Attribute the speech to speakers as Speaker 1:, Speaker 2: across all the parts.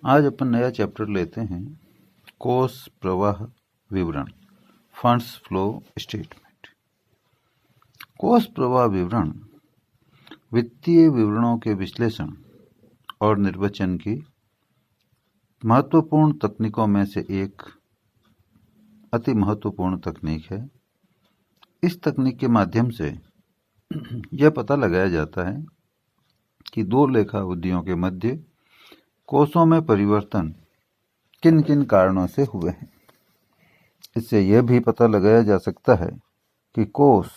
Speaker 1: आज अपन नया चैप्टर लेते हैं, कोष प्रवाह विवरण, फंड्स फ्लो स्टेटमेंट। कोष प्रवाह विवरण वित्तीय विवरणों के विश्लेषण और निर्वचन की महत्वपूर्ण तकनीकों में से एक अति महत्वपूर्ण तकनीक है। इस तकनीक के माध्यम से यह पता लगाया जाता है कि दो लेखा अवधियों के मध्य कोषों में परिवर्तन किन किन कारणों से हुए हैं। इससे यह भी पता लगाया जा सकता है कि कोष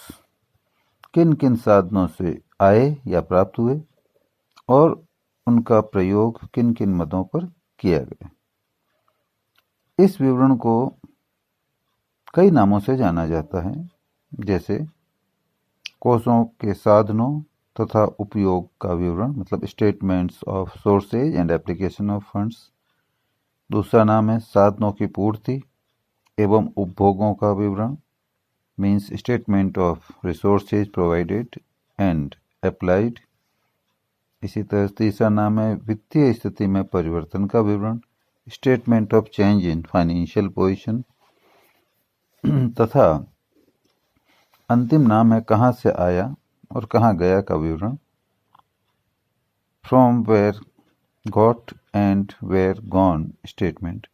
Speaker 1: किन किन साधनों से आए या प्राप्त हुए और उनका प्रयोग किन किन मदों पर किया गया। इस विवरण को कई नामों से जाना जाता है, जैसे कोषों के साधनों तथा उपयोग का विवरण, मतलब statements of sources and application of funds. दूसरा नाम है साधनों की पूर्ति एवं उपभोगों का विवरण, means statement of resources provided and applied. इसी तरह तीसरा नाम है वित्तीय स्थिति में परिवर्तन का विवरण, statement of change in financial position. तथा अंतिम नाम है कहाँ से आया और कहाँ गया का विवरण, from where got and where gone statement.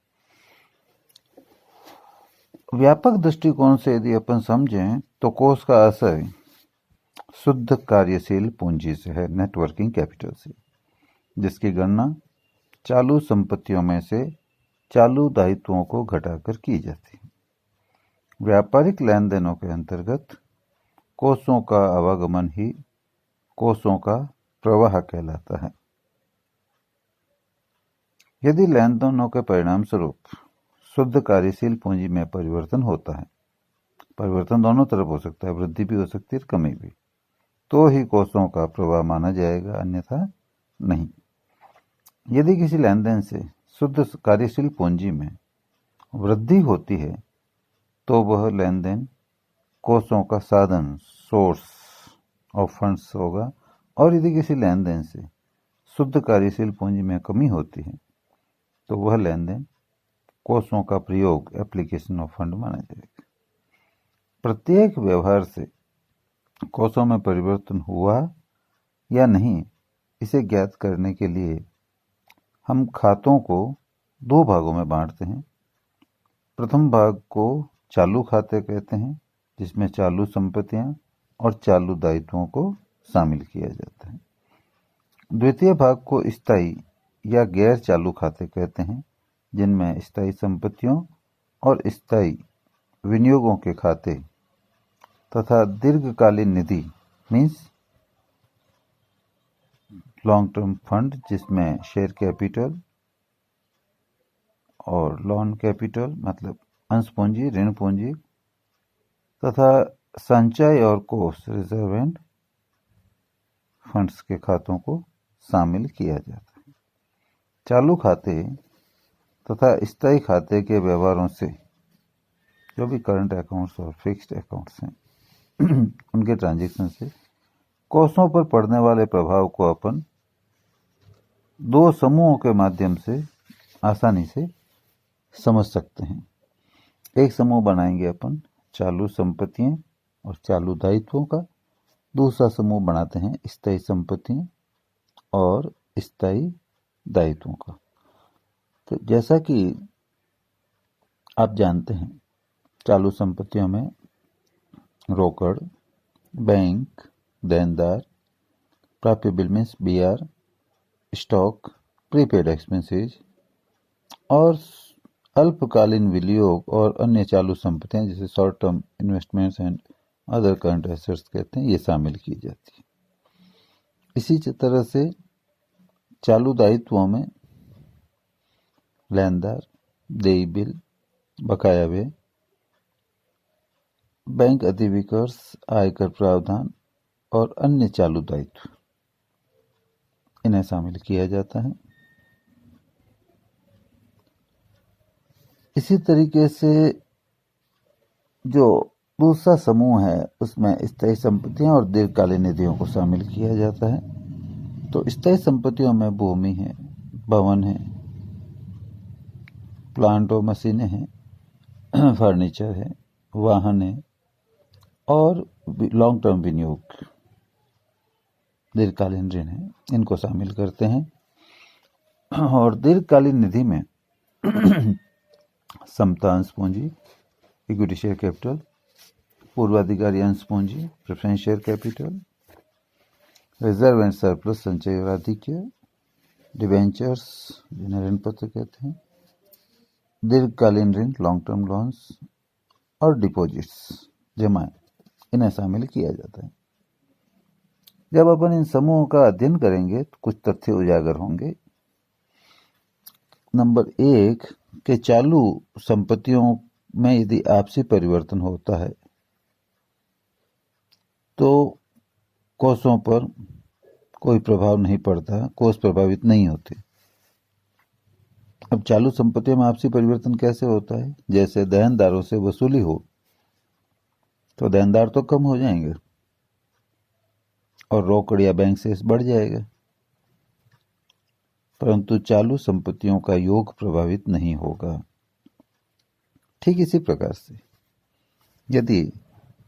Speaker 1: व्यापक दृष्टिकोण से यदि अपन समझें तो कोष का आशय शुद्ध कार्यशील पूंजी से है, नेटवर्किंग कैपिटल से, जिसकी गणना चालू संपत्तियों में से चालू दायित्वों को घटाकर की जाती है। व्यापारिक लेन देनों के अंतर्गत कोषों का आवागमन ही कोषों का प्रवाह कहलाता है। यदि लेन देनों के परिणाम स्वरूप शुद्ध कार्यशील पूंजी में परिवर्तन होता है, परिवर्तन दोनों तरफ हो सकता है, वृद्धि भी हो सकती है, कमी भी, तो ही कोषों का प्रवाह माना जाएगा, अन्यथा नहीं। यदि किसी लेन देन से शुद्ध कार्यशील पूंजी में वृद्धि होती है तो वह लेन देन कोषों का साधन, सोर्स ऑफ फंड्स होगा, और यदि किसी लेन देन से शुद्ध कार्यशील पूंजी में कमी होती है तो वह लेन देन कोषों का प्रयोग, एप्लीकेशन ऑफ फंड माना जाएगा। प्रत्येक व्यवहार से कोषों में परिवर्तन हुआ या नहीं, इसे ज्ञात करने के लिए हम खातों को दो भागों में बांटते हैं। प्रथम भाग को चालू खाते कहते हैं, जिसमें चालू संपत्तियां और चालू दायित्वों को शामिल किया जाता है। द्वितीय भाग को स्थायी या गैर चालू खाते कहते हैं, जिनमें स्थायी संपत्तियों और स्थायी विनियोगों के खाते तथा दीर्घकालीन निधि, मीन्स लॉन्ग टर्म फंड, जिसमें शेयर कैपिटल और लोन कैपिटल, मतलब अंश पूंजी, ऋण पूंजी, तथा संचय और कोष, रिजर्व एंड फंड्स के खातों को शामिल किया जाता है। चालू खाते तथा स्थायी खाते के व्यवहारों से, जो भी करंट अकाउंट्स और फिक्स्ड अकाउंट्स हैं, उनके ट्रांजैक्शन से कोषों पर पड़ने वाले प्रभाव को अपन दो समूहों के माध्यम से आसानी से समझ सकते हैं। एक समूह बनाएंगे अपन चालू संपत्तियां और चालू दायित्वों का, दूसरा समूह बनाते हैं स्थायी संपत्तियां और स्थायी दायित्वों का। तो जैसा कि आप जानते हैं, चालू संपत्तियों में रोकड़, बैंक, देनदार, प्राप्य bill means BR, stock, prepaid expenses और अल्पकालीन विनियोग और अन्य चालू संपत्तियां, जैसे short term investments and other current assets कहते हैं, ये शामिल की जाती है। इसी तरह से चालू दायित्वों में लेनदार, देय बिल, बकाया व्यय, बैंक अधिविकर्ष, आयकर प्रावधान और अन्य चालू दायित्व, इन्हें शामिल किया जाता है। इसी तरीके से जो दूसरा समूह है, उसमें स्थायी संपत्तियां और दीर्घकालीन निधियों को शामिल किया जाता है। तो स्थायी संपत्तियों में भूमि है, भवन है, प्लांट और मशीनें हैं, फर्नीचर है, वाहन है और लॉन्ग टर्म विनियोग, दीर्घकालीन ऋण है, इनको शामिल करते हैं। और दीर्घकालीन निधि में समता अंश पूंजी, इक्विटी शेयर कैपिटल, पूर्वाधिकारी अंश पूंजी, preference share capital, reserve and surplus संचय और आधिक्य, डिवेंचर्स जिन्हें ऋण पत्र कहते हैं, दीर्घकालीन ऋण लॉन्ग टर्म लोन्स और डिपॉजिट्स जमाएं, इन्हें शामिल किया जाता है। जब अपन इन समूहों का अध्ययन करेंगे तो कुछ तथ्य उजागर होंगे। नंबर 1 के चालू संपत्तियों में यदि आपसी परिवर्तन होता है तो कोषों पर कोई प्रभाव नहीं पड़ता, कोष प्रभावित नहीं होते। अब चालू संपत्तियों में आपसी परिवर्तन कैसे होता है? जैसे देनदारों से वसूली हो तो देनदार तो कम हो जाएंगे और रोकड़ या बैंक शेष बढ़ जाएगा, परंतु चालू संपत्तियों का योग प्रभावित नहीं होगा। ठीक इसी प्रकार से यदि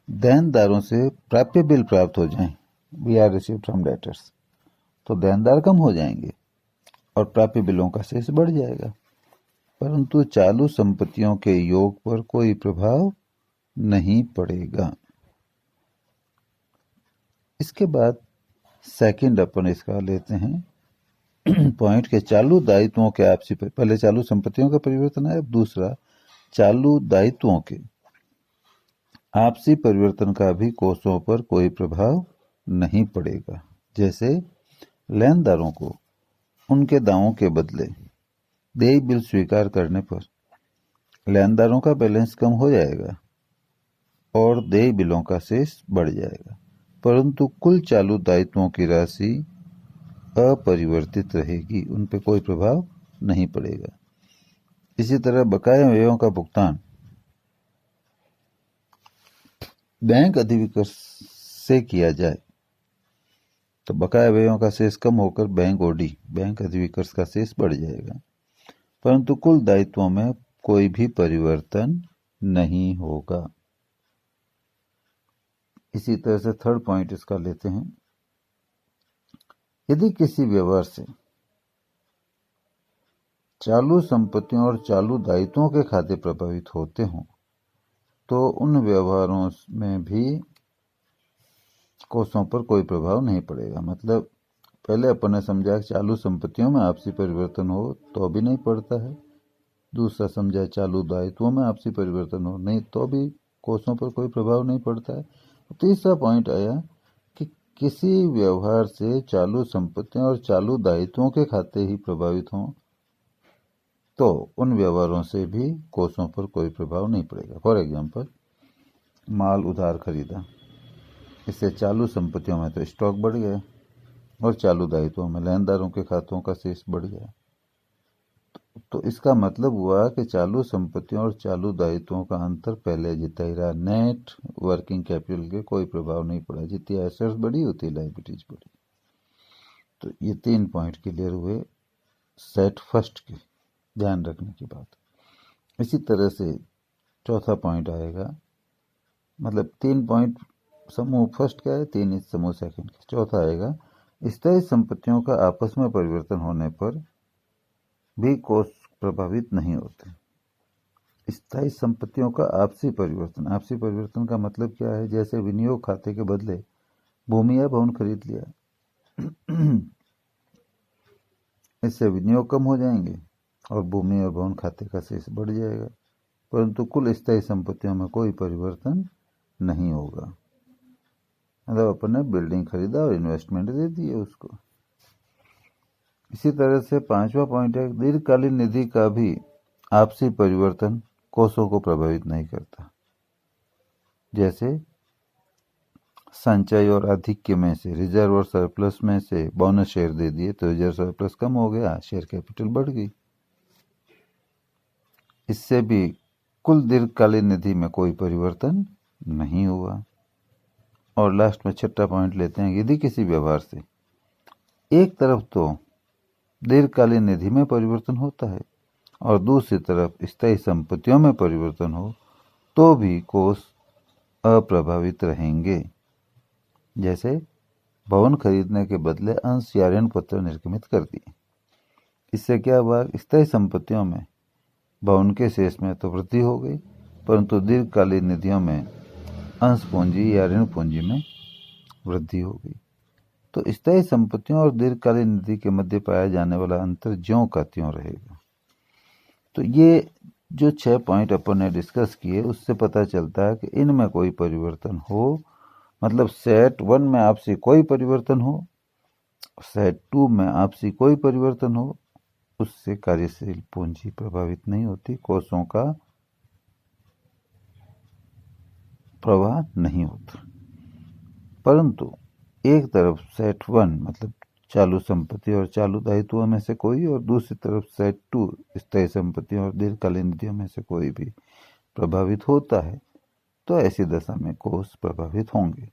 Speaker 1: देनदारों से प्राप्य बिल प्राप्त हो जाएं, we are received from debtors, तो देनदार कम हो जाएंगे और प्राप्य बिलों का शेष बढ़ जाएगा, परंतु चालू संपत्तियों के योग पर कोई प्रभाव नहीं पड़ेगा। इसके बाद सेकंड अपन इसका लेते हैं पॉइंट के चालू दायित्वों के आपसी, पहले चालू संपत्तियों का परिवर्तन है, अब दूसरा चालू दायित्वों के आपसी परिवर्तन का भी कोषों पर कोई प्रभाव नहीं पड़ेगा। जैसे लेनदारों को उनके दावों के बदले देय बिल स्वीकार करने पर लेनदारों का बैलेंस कम हो जाएगा और देय बिलों का शेष बढ़ जाएगा, परंतु कुल चालू दायित्वों की राशि अपरिवर्तित रहेगी, उन पर कोई प्रभाव नहीं पड़ेगा। इसी तरह बकाया व्ययों का भुगतान बैंक अधिविकर्ष से किया जाए तो बकाया व्ययों का शेष कम होकर बैंक ओडी, बैंक अधिविकर्ष का शेष बढ़ जाएगा, परंतु कुल दायित्वों में कोई भी परिवर्तन नहीं होगा। इसी तरह से थर्ड पॉइंट इसका लेते हैं, यदि किसी व्यवहार से चालू संपत्तियों और चालू दायित्वों के खाते प्रभावित होते हों तो उन व्यवहारों में भी कोषों पर कोई प्रभाव नहीं पड़ेगा। मतलब पहले अपन ने समझा कि चालू संपत्तियों में आपसी परिवर्तन हो तो भी नहीं पड़ता है, दूसरा समझा चालू दायित्वों में आपसी परिवर्तन हो नहीं तो भी कोषों पर कोई प्रभाव नहीं पड़ता है। तीसरा पॉइंट आया कि किसी व्यवहार से चालू संपत्तियों और चालू दायित्वों के खाते ही प्रभावित हों तो उन व्यवहारों से भी कोषों पर कोई प्रभाव नहीं पड़ेगा। फॉर एग्जाम्पल, माल उधार खरीदा, इससे चालू संपत्तियों में तो स्टॉक बढ़ गया और चालू दायित्वों में लेनदारों के खातों का शेष बढ़ गया, तो इसका मतलब हुआ कि चालू संपत्तियों और चालू दायित्वों का अंतर पहले जितना ही रहा, नेट वर्किंग कैपिटल के कोई प्रभाव नहीं पड़ा, जितनी एसेट्स बढ़ी उतनी लायबिलिटीज बढ़ी। तो ये 3 पॉइंट क्लियर हुए सेट फर्स्ट के ध्यान रखने की बात। इसी तरह से चौथा पॉइंट आएगा, मतलब 3 पॉइंट समूह फर्स्ट का है, 3 समूह सेकंड का। चौथा आएगा, स्थायी संपत्तियों का आपस में परिवर्तन होने पर भी कोष प्रभावित नहीं होते। स्थायी संपत्तियों का आपसी परिवर्तन, आपसी परिवर्तन का मतलब क्या है? जैसे विनियोग खाते के बदले भूमि या भवन खरीद लिया, इससे विनियोग कम हो जाएंगे और भूमि और भवन खाते का शेष बढ़ जाएगा, परंतु कुल स्थायी संपत्तियों में कोई परिवर्तन नहीं होगा। मतलब अपन ने बिल्डिंग खरीदा और इन्वेस्टमेंट दे दी है उसको। इसी तरह से 5वां पॉइंट है, दीर्घकालीन निधि का भी आपसी परिवर्तन कोषों को प्रभावित नहीं करता। जैसे संचय और आधिक्य में से रिजर्व और सरप्लस में से बोनस शेयर दे दिए तो रिजर्व सरप्लस कम हो गया, शेयर कैपिटल बढ़ गई, इससे भी कुल दीर्घकालीन निधि में कोई परिवर्तन नहीं हुआ। और लास्ट में 6वां पॉइंट लेते हैं, यदि किसी व्यवहार से एक तरफ तो दीर्घकालीन निधि में परिवर्तन होता है और दूसरी तरफ स्थायी संपत्तियों में परिवर्तन हो तो भी कोष अप्रभावित रहेंगे। जैसे भवन खरीदने के बदले अंश या ऋण पत्र निर्गमित कर दिए। इससे क्या हुआ, स्थायी संपत्तियों में भवन के शेष में तो वृद्धि हो गई, परंतु दीर्घकालीन निधियों में अंश पूंजी या ऋण पूंजी में वृद्धि हो गई। तो स्थायी संपत्तियों और दीर्घकालीन निधि के मध्य पाया जाने वाला अंतर ज्यों का त्यों रहेगा। तो ये जो 6 पॉइंट अपन ने डिस्कस किए उससे पता चलता है कि इनमें कोई परिवर्तन हो, मतलब सेट 1 में आपसी कोई परिवर्तन हो, सेट 2 में आपसी कोई परिवर्तन हो, उससे कार्यशील पूंजी प्रभावित नहीं होती, कोषों का प्रवाह नहीं होता। परंतु एक तरफ सेट 1 मतलब चालू संपत्ति और चालू दायित्वों में से कोई, और दूसरी तरफ सेट 2 स्थायी संपत्ति और दीर्घकालीन निधियों में से कोई भी प्रभावित होता है, तो ऐसी दशा में कोष प्रभावित होंगे।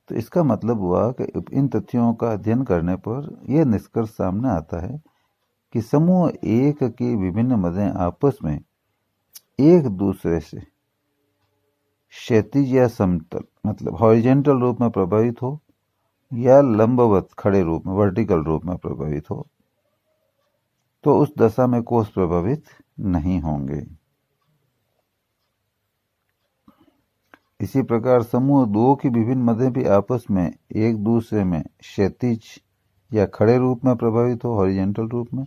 Speaker 1: तो इसका मतलब हुआ कि इन तथ्यों का अध्ययन करने पर यह निष्कर्ष सामने आता है कि समूह एक की विभिन्न मदें आपस में एक दूसरे से क्षैतिज या समतल मतलब हॉरिजेंटल रूप में प्रभावित हो या लंबवत खड़े रूप में वर्टिकल रूप में प्रभावित हो, तो उस दशा में कोष प्रभावित नहीं होंगे। इसी प्रकार समूह 2 की विभिन्न मदें भी आपस में एक दूसरे में क्षैतिज या खड़े रूप में प्रभावित हो हॉरिजेंटल रूप में,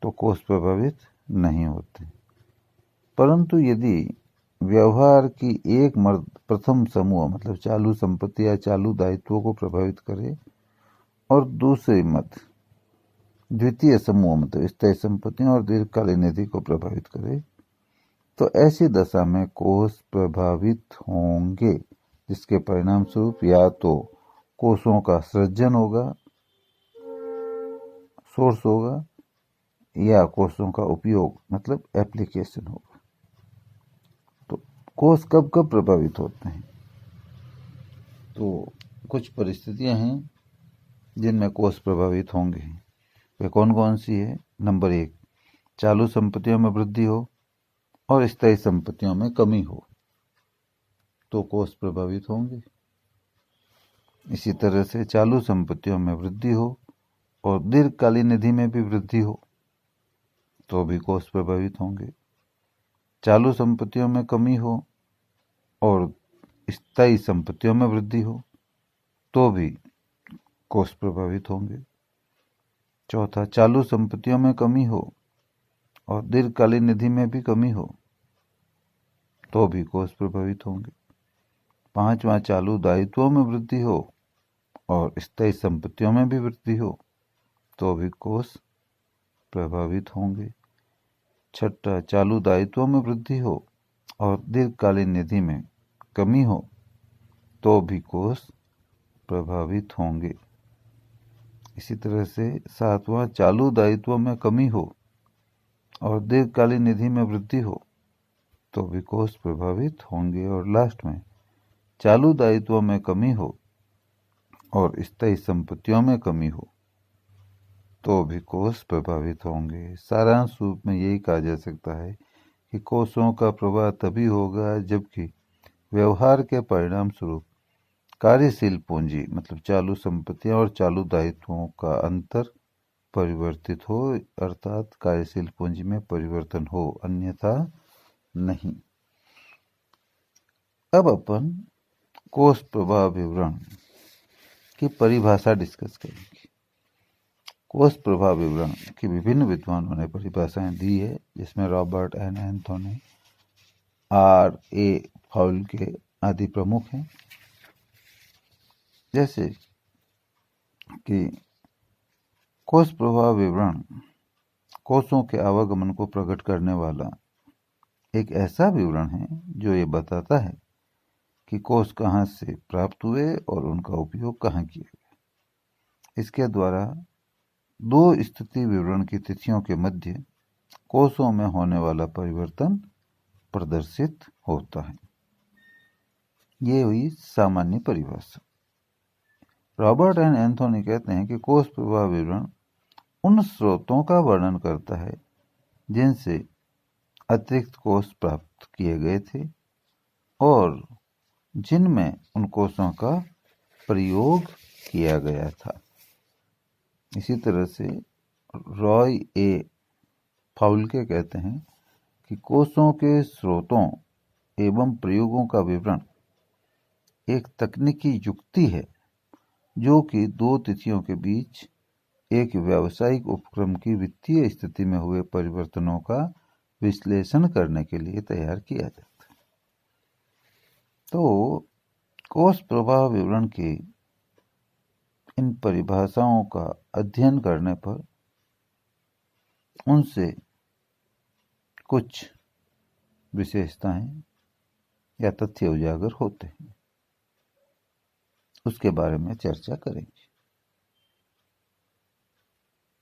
Speaker 1: तो कोष प्रभावित नहीं होते। परंतु यदि व्यवहार की एक मर्द प्रथम समूह मतलब चालू संपत्ति या चालू दायित्वों को प्रभावित करे और दूसरी मद द्वितीय समूह मतलब स्थायी संपत्तियों और दीर्घकालीन निधि को प्रभावित करे, तो ऐसी दशा में कोष प्रभावित होंगे, जिसके परिणाम स्वरूप या तो कोषों का सृजन होगा, सोर्स होगा, या कोषों का उपयोग मतलब एप्लीकेशन होगा। तो कोष कब कब प्रभावित होते हैं? तो कुछ परिस्थितियां हैं जिनमें कोष प्रभावित होंगे। वे कौन कौन सी है? नंबर 1, चालू संपत्तियों में वृद्धि हो और स्थायी संपत्तियों में कमी हो, तो कोष प्रभावित होंगे। इसी तरह से चालू संपत्तियों में वृद्धि हो और दीर्घकालीन निधि में भी वृद्धि हो, तो भी कोष प्रभावित होंगे। चालू संपत्तियों में कमी हो और स्थायी संपत्तियों में वृद्धि हो, तो भी कोष प्रभावित होंगे। चौथा, चालू संपत्तियों में कमी हो और दीर्घकालीन निधि में भी कमी हो, तो भी कोष प्रभावित होंगे। पांचवा, चालू दायित्वों में वृद्धि हो और स्थायी संपत्तियों में भी वृद्धि हो, तो भी कोष प्रभावित होंगे। छठा, चालू दायित्वों में वृद्धि हो और दीर्घकालीन निधि में कमी हो, तो भी कोष प्रभावित होंगे। इसी तरह से सातवां, चालू दायित्वों में कमी हो और दीर्घकालीन निधि में वृद्धि हो, तो भी कोष प्रभावित होंगे। और लास्ट में, चालू दायित्वों में कमी हो और स्थायी संपत्तियों में कमी हो, तो भी कोष प्रभावित होंगे। सारांश रूप में यही कहा जा सकता है कि कोषों का प्रवाह तभी होगा जबकि व्यवहार के परिणाम स्वरूप कार्यशील पूंजी मतलब चालू संपत्तियां और चालू दायित्वों का अंतर परिवर्तित हो, अर्थात कार्यशील पूंजी में परिवर्तन हो, अन्यथा नहीं। अब अपन कोष प्रवाह विवरण की परिभाषा डिस्कस करेंगे। कोष प्रवाह विवरण की विभिन्न विद्वानों ने परिभाषाएं दी है, जिसमें रॉबर्ट एन एंथोनी, R.A. फाउल्के आदि प्रमुख हैं। जैसे कि कोष प्रवाह विवरण कोषों के आवागमन को प्रकट करने वाला एक ऐसा विवरण है जो ये बताता है कि कोष कहाँ से प्राप्त हुए और उनका उपयोग कहाँ किया गया। इसके द्वारा दो स्थिति विवरण की तिथियों के मध्य कोषों में होने वाला परिवर्तन प्रदर्शित होता है। ये हुई सामान्य परिभाषा। रॉबर्ट एन एंथोनी कहते हैं कि कोष प्रवाह विवरण उन स्रोतों का वर्णन करता है जिनसे अतिरिक्त कोष प्राप्त किए गए थे और जिनमें उन कोषों का प्रयोग किया गया था। इसी तरह से रॉय ए फाउल्के कहते हैं कि कोषों के स्रोतों एवं प्रयोगों का विवरण एक तकनीकी युक्ति है जो कि दो तिथियों के बीच एक व्यावसायिक उपक्रम की वित्तीय स्थिति में हुए परिवर्तनों का विश्लेषण करने के लिए तैयार किया जाता है। तो कोष प्रवाह विवरण की इन परिभाषाओं का अध्ययन करने पर उनसे कुछ विशेषताएं या तथ्य उजागर होते हैं, उसके बारे में चर्चा करेंगे।